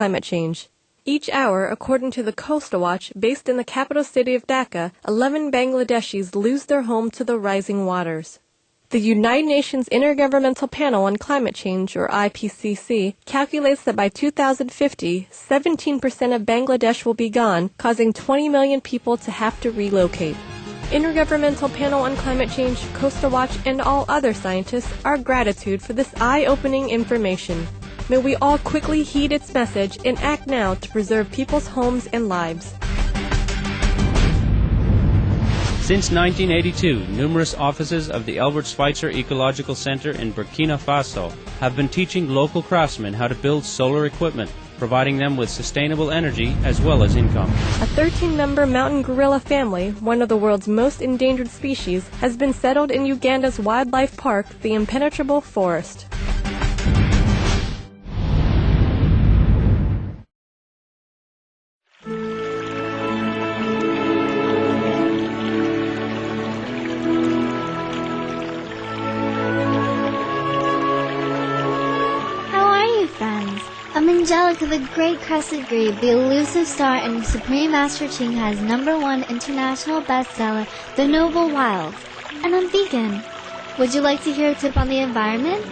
climate change. Each hour, according to the Coastal Watch, based in the capital city of Dhaka, 11 Bangladeshis lose their home to the rising waters. The United Nations Intergovernmental Panel on Climate Change, or IPCC, calculates that by 2050, 17% of Bangladesh will be gone, causing 20 million people to have to relocate. Intergovernmental Panel on Climate Change, Coastal Watch, and all other scientists are gratitude for this eye-opening information. May we all quickly heed its message and act now to preserve people's homes and lives. Since 1982, numerous offices of the Albert Schweitzer Ecological Center in Burkina Faso have been teaching local craftsmen how to build solar equipment, providing them with sustainable energy as well as income. A 13-member mountain gorilla family, one of the world's most endangered species, has been settled in Uganda's wildlife park, the Impenetrable Forest. I'm Angelica, the Great Crescent Grebe, the elusive star in Supreme Master Ching Hai's #1 international bestseller, The Noble Wilds, and I'm vegan. Would you like to hear a tip on the environment?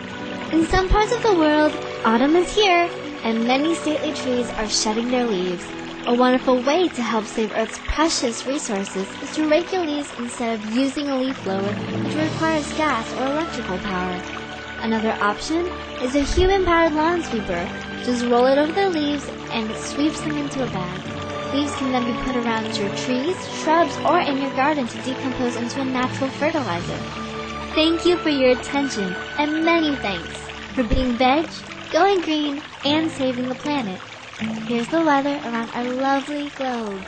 In some parts of the world, autumn is here, and many stately trees are shedding their leaves. A wonderful way to help save Earth's precious resources is to rake your leaves instead of using a leaf blower, which requires gas or electrical power. Another option is a human-powered lawn sweeper. Just roll it over the leaves and it sweeps them into a bag. Leaves can then be put around your trees, shrubs, or in your garden to decompose into a natural fertilizer. Thank you for your attention, and many thanks for being veg, going green, and saving the planet. Here's the weather around our lovely globe.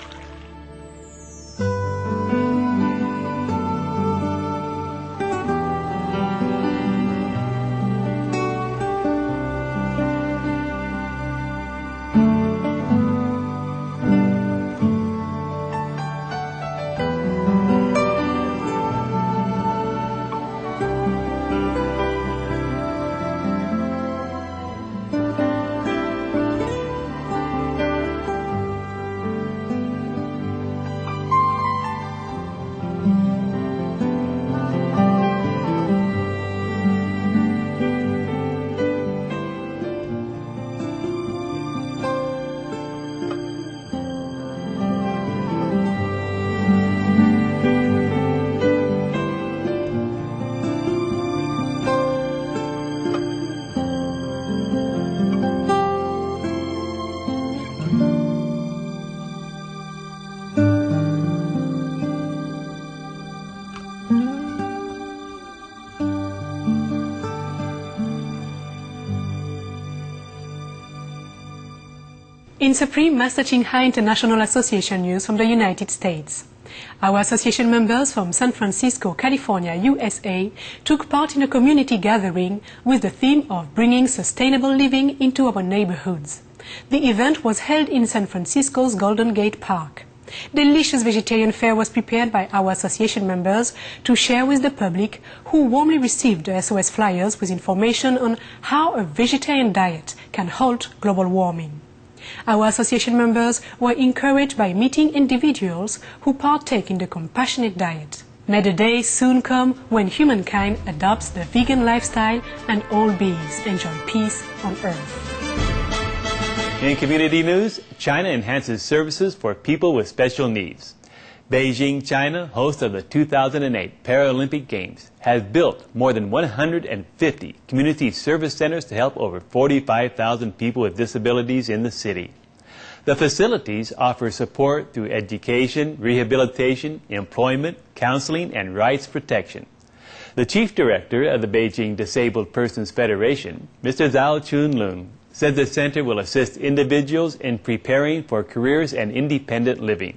In Supreme Master Ching Hai International Association news from the United States. Our association members from San Francisco, California, USA, took part in a community gathering with the theme of bringing sustainable living into our neighborhoods. The event was held in San Francisco's Golden Gate Park. Delicious vegetarian fare was prepared by our association members to share with the public, who warmly received the SOS flyers with information on how a vegetarian diet can halt global warming. Our association members were encouraged by meeting individuals who partake in the compassionate diet. May the day soon come when humankind adopts the vegan lifestyle and all beings enjoy peace on Earth. In community news, China enhances services for people with special needs. Beijing, China, host of the 2008 Paralympic Games, has built more than 150 community service centers to help over 45,000 people with disabilities in the city. The facilities offer support through education, rehabilitation, employment, counseling, and rights protection. The chief director of the Beijing Disabled Persons Federation, Mr. Zhao Chunlung, said the center will assist individuals in preparing for careers and independent living.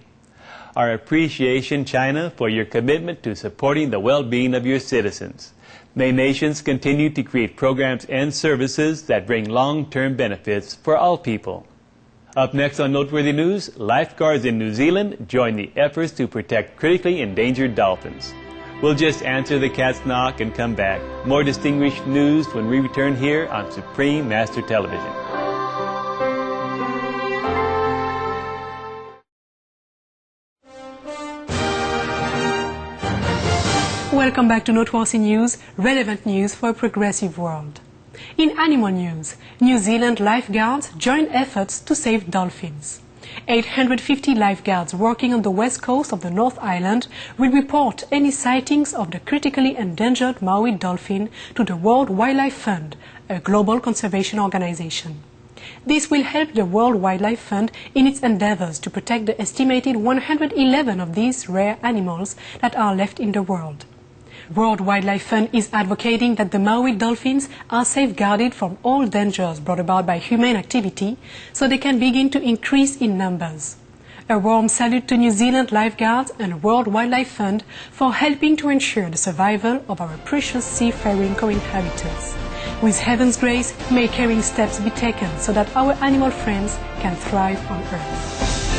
Our appreciation, China, for your commitment to supporting the well-being of your citizens. May nations continue to create programs and services that bring long-term benefits for all people. Up next on Noteworthy News, lifeguards in New Zealand join the efforts to protect critically endangered dolphins. We'll just answer the cat's knock and come back. More distinguished news when we return here on Supreme Master Television. welcome back to Noteworthy News, relevant news for a progressive world. In animal news, New Zealand lifeguards join efforts to save dolphins. 850 lifeguards working on the west coast of the North Island will report any sightings of the critically endangered Maui dolphin to the World Wildlife Fund, a global conservation organization. This will help the World Wildlife Fund in its endeavors to protect the estimated 111 of these rare animals that are left in the world. World Wildlife Fund is advocating that the Maui dolphins are safeguarded from all dangers brought about by human activity so they can begin to increase in numbers. A warm salute to New Zealand lifeguards and World Wildlife Fund for helping to ensure the survival of our precious seafaring co-inhabitants. With heaven's grace, may caring steps be taken so that our animal friends can thrive on Earth.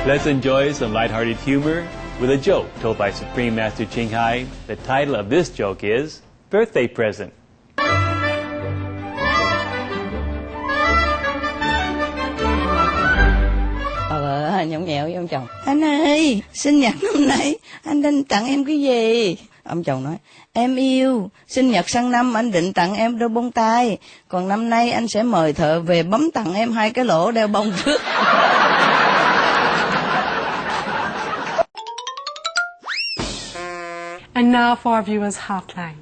Let's enjoy some lighthearted humor with a joke told by Supreme Master Ching Hai. The title of this joke is Birthday Present. Nhõng nhẽo với ông chồng: anh ơi, sinh nhật năm nay anh định tặng em cái gì? Ông chồng nói: em yêu, sinh nhật sang năm anh định tặng em đôi bông tai, còn năm nay anh sẽ mời thợ về bấm tặng em 2 cái lỗ đeo bông trước. And now for our viewers' hotline.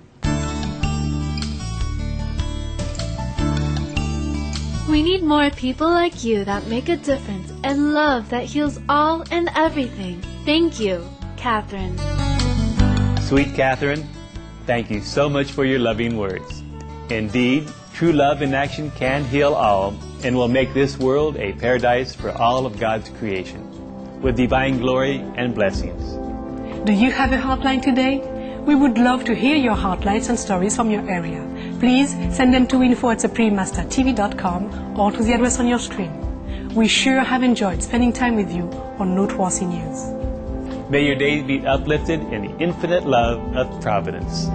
We need more people like you that make a difference and love that heals all and everything. Thank you, Catherine. Sweet Catherine, thank you so much for your loving words. Indeed, true love in action can heal all and will make this world a paradise for all of God's creation, with divine glory and blessings. Do you have a hotline today? We would love to hear your hotlines and stories from your area. Please send them to info@suprememastertv.com or to the address on your screen. We sure have enjoyed spending time with you on Noteworthy News. May your days be uplifted in the infinite love of Providence.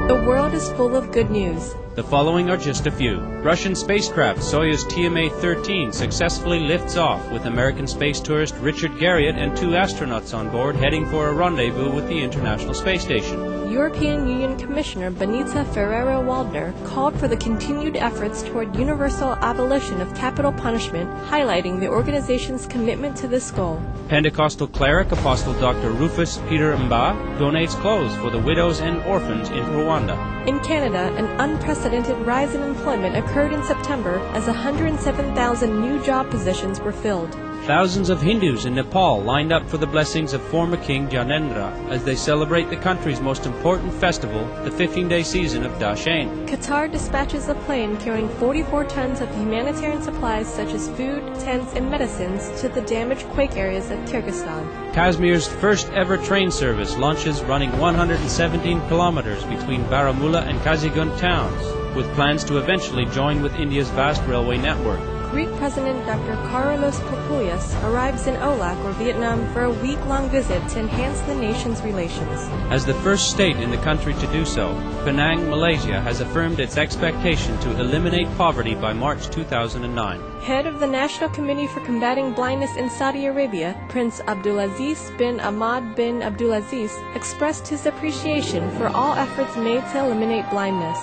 The world is full of good news. The following are just a few. Russian spacecraft Soyuz TMA-13 successfully lifts off with American space tourist Richard Garriott and 2 astronauts on board heading for a rendezvous with the International Space Station. European Union Commissioner Benita Ferrero-Waldner called for the continued efforts toward universal abolition of capital punishment, highlighting the organization's commitment to this goal. Pentecostal cleric Apostle Dr. Rufus Peter Mba donates clothes for the widows and orphans in Rwanda. In Canada, an unprecedented rise in employment occurred in September as 107,000 new job positions were filled. Thousands of Hindus in Nepal lined up for the blessings of former King Gyanendra as they celebrate the country's most important festival, the 15-day season of Dashain. Qatar dispatches a plane carrying 44 tons of humanitarian supplies such as food, tents, and medicines to the damaged quake areas of Kyrgyzstan. Kashmir's first ever train service launches running 117 kilometers between Baramulla and Kazigund towns, with plans to eventually join with India's vast railway network. Greek President Dr. Carlos Papoulias arrives in Olac, or Vietnam, for a week-long visit to enhance the nation's relations. As the first state in the country to do so, Penang, Malaysia has affirmed its expectation to eliminate poverty by March 2009. Head of the National Committee for Combating Blindness in Saudi Arabia, Prince Abdulaziz bin Ahmad bin Abdulaziz, expressed his appreciation for all efforts made to eliminate blindness.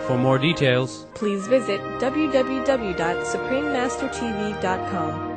For more details, Please visit www.suprememastertv.com.